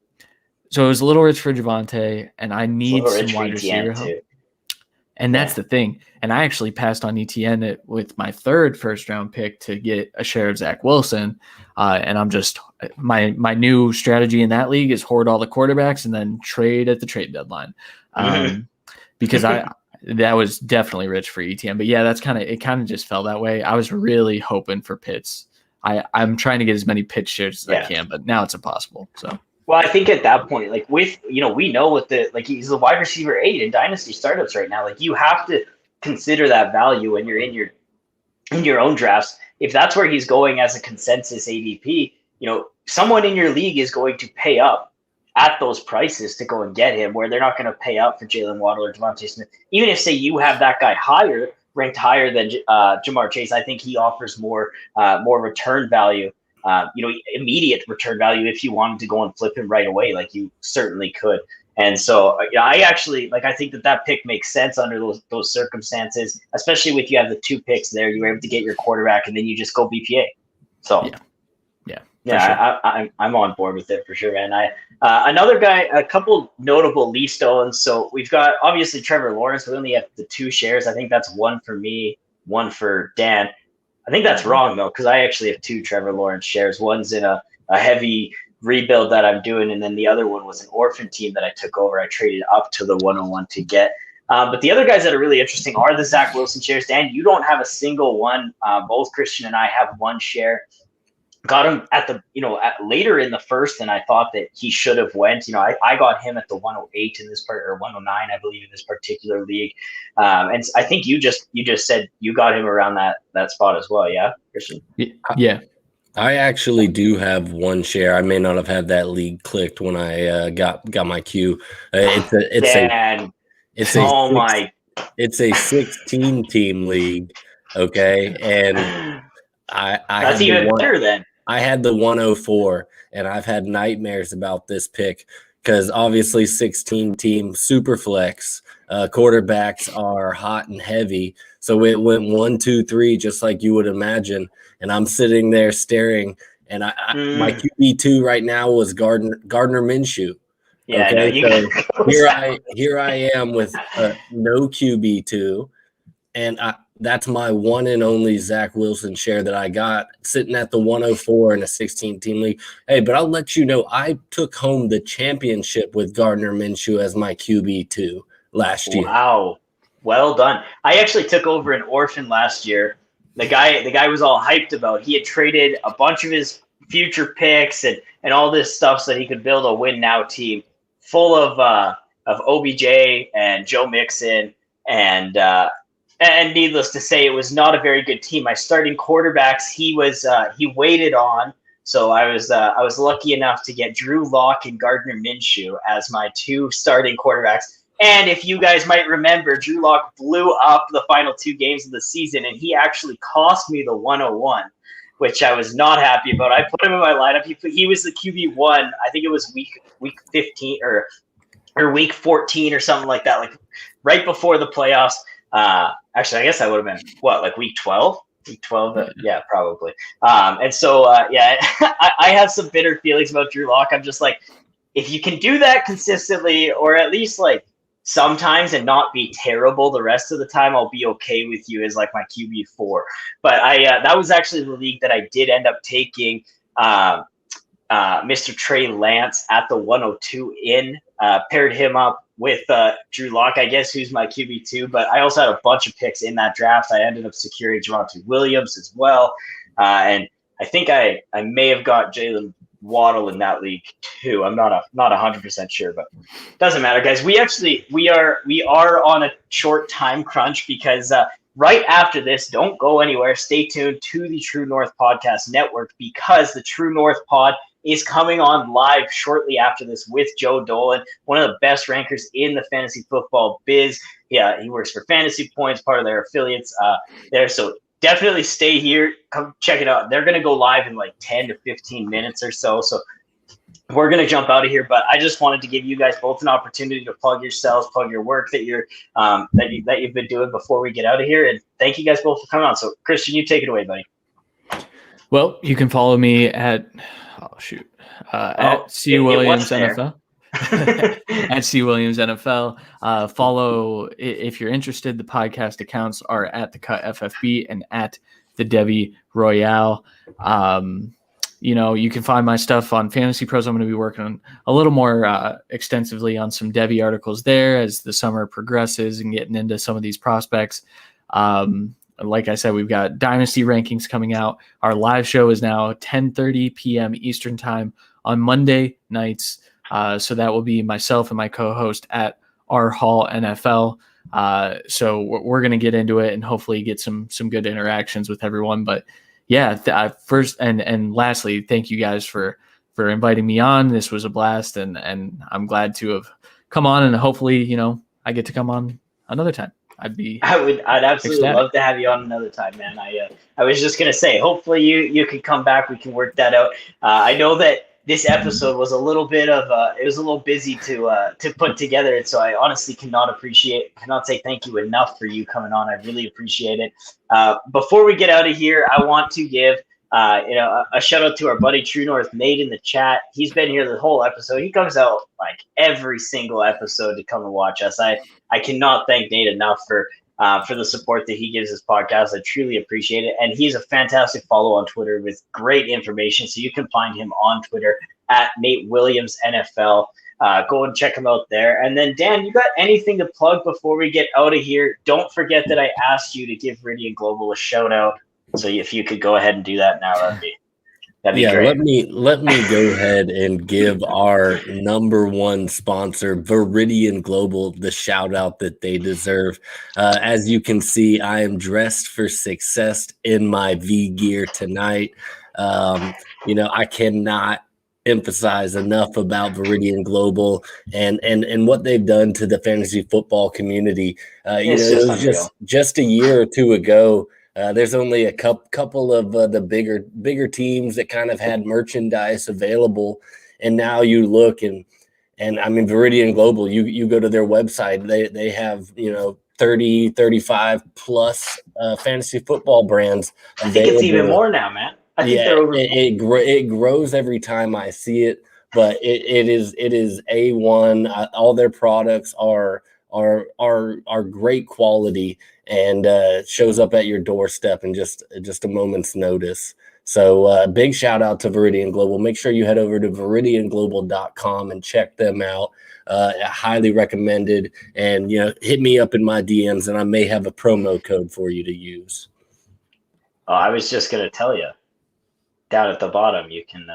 it was a little rich for Javonte, and I need some wide receiver help. And that's the thing. And I actually passed on ETN with my 3rd first-round pick to get a share of Zach Wilson. And I'm just my new strategy in that league is hoard all the quarterbacks and then trade at the trade deadline, because that was definitely rich for ETN. But yeah, it kind of just fell that way. I was really hoping for Pitts. I'm trying to get as many Pitts shares as I can, but now it's impossible. So. Well, I think at that point, like with, we know with he's the wide receiver 8 in dynasty startups right now. Like you have to consider that value when you're in your own drafts. If that's where he's going as a consensus ADP, someone in your league is going to pay up at those prices to go and get him, where they're not going to pay up for Jalen Waddle or Devontae Smith. Even if, say, you have that guy ranked higher than Jamar Chase, I think he offers more return value. Immediate return value if you wanted to go and flip him right away, like you certainly could. And so I actually I think that pick makes sense under those circumstances, especially with you have the 2 picks there. You were able to get your quarterback and then you just go BPA. So yeah, sure. I'm on board with it for sure, man. Another guy, a couple notable Leaf stones. So we've got obviously Trevor Lawrence. We only have the 2 shares. I think that's 1 for me, 1 for Dan. I think that's wrong, though, because I actually have 2 Trevor Lawrence shares. One's in a heavy rebuild that I'm doing, and then the other one was an orphan team that I took over. I traded up to the 101 to get. But the other guys that are really interesting are the Zach Wilson shares. Dan, you don't have a single one. Both Christian and I have 1 share. Got him at the later in the first than I thought that he should have went. I got him at the 108 in this part, or 109, I believe, in this particular league. And I think you just said you got him around that spot as well. Yeah, Christian? Yeah. I actually do have 1 share. I may not have had that league clicked when I got my queue. It's a 16 team league. Okay. And that's even better then. I had the 104, and I've had nightmares about this pick because obviously 16 team super flex quarterbacks are hot and heavy. So it went 1, 2, 3, just like you would imagine. And I'm sitting there staring, and my QB2 right now was Gardner Minshew. Yeah, okay, so here I am with no QB2, and that's my one and only Zach Wilson share that I got, sitting at the 104 in a 16-team league. Hey, but I'll let you know, I took home the championship with Gardner Minshew as my QB2 last year. Wow. Well done. I actually took over an orphan last year. The guy was all hyped about. He had traded a bunch of his future picks and all this stuff so that he could build a win now team full of OBJ and Joe Mixon and needless to say, it was not a very good team. My starting quarterbacks, he waited on. So I was lucky enough to get Drew Lock and Gardner Minshew as my 2 starting quarterbacks. And if you guys might remember, Drew Lock blew up the final 2 games of the season, and he actually cost me the 101, which I was not happy about. I put him in my lineup. He was the QB1. I think it was week 15 or week 14 or something like that, like right before the playoffs. Actually, I guess that would have been like week 12. Week 12, yeah, probably. And so, I have some bitter feelings about Drew Lock. I'm just like, if you can do that consistently, or at least like sometimes, and not be terrible the rest of the time, I'll be okay with you as like my QB4. But that was actually the league that I did end up taking Mr. Trey Lance at the 102 in, paired him up with Drew Lock, I guess, who's my QB2. But I also had a bunch of picks in that draft. I ended up securing Javonte Williams as well. And I think I may have got Jalen Waddle in that league too. I'm not 100% sure, but doesn't matter, guys. We are on a short time crunch because right after this, don't go anywhere. Stay tuned to the True North Podcast Network, because the True North Pod is coming on live shortly after this with Joe Dolan, one of the best rankers in the fantasy football biz. Yeah, he works for Fantasy Points, part of their affiliates there. So definitely stay here. Come check it out. They're going to go live in like 10 to 15 minutes or so. So we're going to jump out of here, but I just wanted to give you guys both an opportunity to plug yourselves, plug your work that you've been doing before we get out of here. And thank you guys both for coming on. So Christian, you take it away, buddy. Well, you can follow me at C Williams NFL. At C Williams NFL. Follow, if you're interested. The podcast accounts are at the Cut FFB and at the Debbie Royale. You can find my stuff on Fantasy Pros. I'm going to be working on a little more extensively on some Debbie articles there as the summer progresses and getting into some of these prospects. Like I said, we've got Dynasty rankings coming out. Our live show is now 10:30 p.m. Eastern time on Monday nights. So that will be myself and my co-host at R Hall NFL. So we're going to get into it and hopefully get some good interactions with everyone. But yeah, first and lastly, thank you guys for inviting me on. This was a blast, and I'm glad to have come on, and hopefully, I get to come on another time. I'd absolutely ecstatic. love to have you on another time, man. I was just gonna say, hopefully you could come back. We can work that out. I know that this episode was a little bit of it was a little busy to put together, and so I honestly cannot say thank you enough for you coming on. I really appreciate it. Before we get out of here, I want to give a shout out to our buddy True North Nate in the chat. He's been here the whole episode. He comes out like every single episode to come and watch us. I cannot thank Nate enough for the support that he gives his podcast. I truly appreciate it. And he's a fantastic follow on Twitter with great information. So you can find him on Twitter at Nate Williams NFL. Go and check him out there. And then Dan, you got anything to plug before we get out of here? Don't forget that I asked you to give Viridian Global a shout out. So if you could go ahead and do that now, that'd be great. Let me go ahead and give our number one sponsor, Viridian Global, the shout out that they deserve. As you can see, I am dressed for success in my V gear tonight. I cannot emphasize enough about Viridian Global and what they've done to the fantasy football community. It was just a year or two ago. There's only a couple of the bigger teams that kind of had merchandise available, and now you look and I mean Viridian Global. You go to their website, they have 30, 35 plus fantasy football brands. I think it's even more now, man. I think they're over. It grows every time I see it, but it is A1. All their products are great quality and shows up at your doorstep in just a moment's notice. So big shout out to Viridian Global. Make sure you head over to viridianglobal.com and check them out. Highly recommended. And hit me up in my DMs and I may have a promo code for you to use. Oh, I was just gonna tell you, down at the bottom you can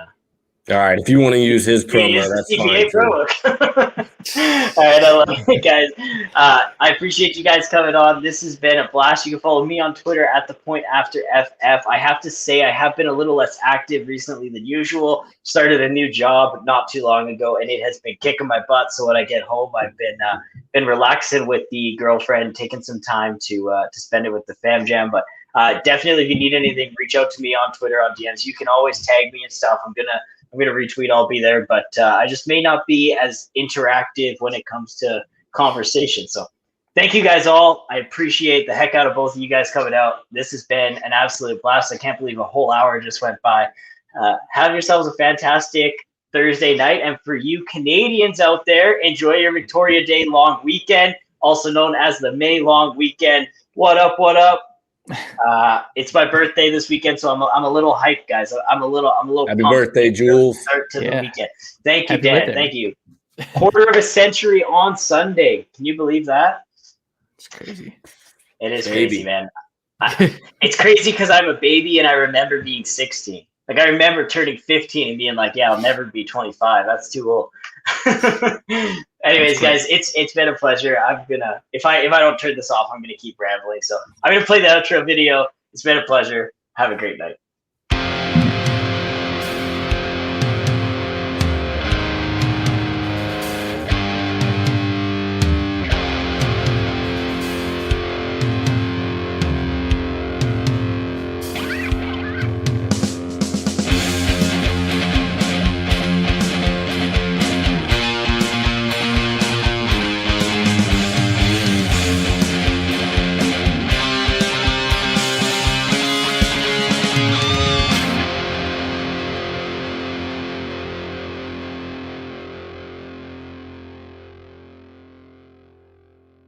All right, if you want to use his promo, Use the that's CPA fine too. promo. All right, I love it, guys. I appreciate you guys coming on. This has been a blast. You can follow me on Twitter at @thepointafterFF. I have to say I have been a little less active recently than usual. Started a new job not too long ago, and it has been kicking my butt. So when I get home, I've been relaxing with the girlfriend, taking some time to spend it with the fam jam. But definitely, if you need anything, reach out to me on Twitter on DMs. You can always tag me and stuff. I'm gonna retweet. I'll be there, but I just may not be as interactive when it comes to conversation. So thank you guys all. I appreciate the heck out of both of you guys coming out. This has been an absolute blast. I can't believe a whole hour just went by. Have yourselves a fantastic Thursday night. And for you Canadians out there, enjoy your Victoria Day long weekend, also known as the May long weekend. What up, what up? It's my birthday this weekend, so I'm a little hyped, guys. I'm a little Happy pumped. birthday, Jules. Start to the weekend. Thank you, Happy Dan. birthday. Thank you. Quarter of a century on Sunday. Can you believe that? It's crazy. It is Baby. crazy, man. It's crazy because I'm a baby and I remember being 16. Like I remember turning 15 and being like, yeah, I'll never be 25. That's too old. Anyways, guys, it's been a pleasure. I'm gonna if I don't turn this off, I'm gonna keep rambling. So I'm gonna play the outro video. It's been a pleasure. Have a great night.